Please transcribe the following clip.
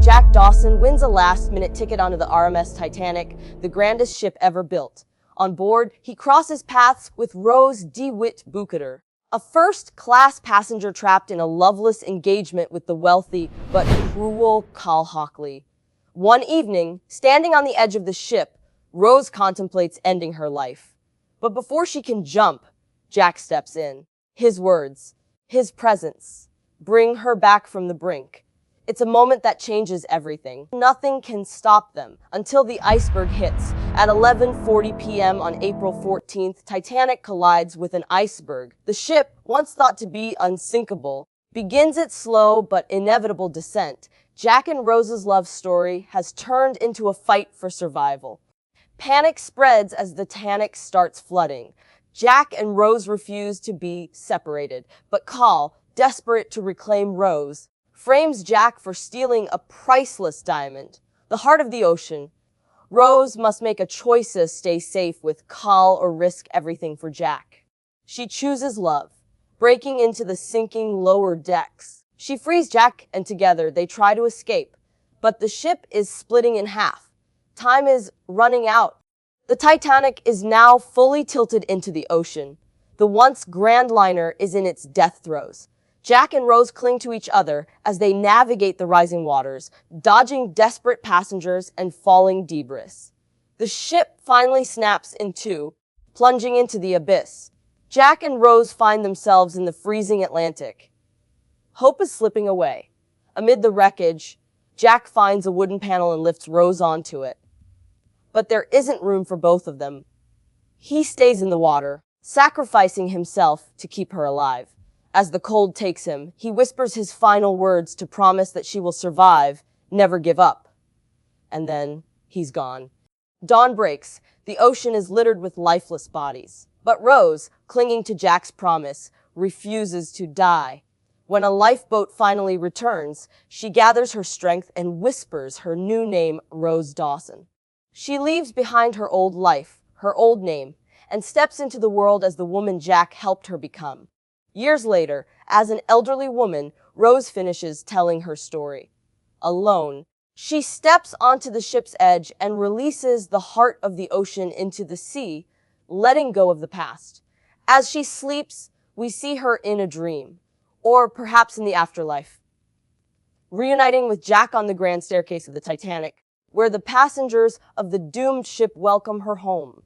Jack Dawson wins a last-minute ticket onto the RMS Titanic, the grandest ship ever built. On board, he crosses paths with Rose DeWitt Bukater, a first-class passenger trapped in a loveless engagement with the wealthy but cruel Cal Hockley. One evening, standing on the edge of the ship, Rose contemplates ending her life. But before she can jump, Jack steps in. His words, his presence, bring her back from the brink. It's a moment that changes everything. Nothing can stop them until the iceberg hits. At 11:40 p.m. on April 14th, Titanic collides with an iceberg. The ship, once thought to be unsinkable, begins its slow but inevitable descent. Jack and Rose's love story has turned into a fight for survival. Panic spreads as the Titanic starts flooding. Jack and Rose refuse to be separated, but Cal, desperate to reclaim Rose, frames Jack for stealing a priceless diamond, the heart of the ocean. Rose must make a choice to stay safe with Cal or risk everything for Jack. She chooses love, breaking into the sinking lower decks. She frees Jack, and together they try to escape, but the ship is splitting in half. Time is running out. The Titanic is now fully tilted into the ocean. The once grand liner is in its death throes. Jack and Rose cling to each other as they navigate the rising waters, dodging desperate passengers and falling debris. The ship finally snaps in two, plunging into the abyss. Jack and Rose find themselves in the freezing Atlantic. Hope is slipping away. Amid the wreckage, Jack finds a wooden panel and lifts Rose onto it. But there isn't room for both of them. He stays in the water, sacrificing himself to keep her alive. As the cold takes him, he whispers his final words to promise that she will survive, never give up. And then, he's gone. Dawn breaks. The ocean is littered with lifeless bodies. But Rose, clinging to Jack's promise, refuses to die. When a lifeboat finally returns, she gathers her strength and whispers her new name, Rose Dawson. She leaves behind her old life, her old name, and steps into the world as the woman Jack helped her become. Years later, as an elderly woman, Rose finishes telling her story. Alone, she steps onto the ship's edge and releases the heart of the ocean into the sea, letting go of the past. As she sleeps, we see her in a dream, or perhaps in the afterlife, reuniting with Jack on the grand staircase of the Titanic, where the passengers of the doomed ship welcome her home.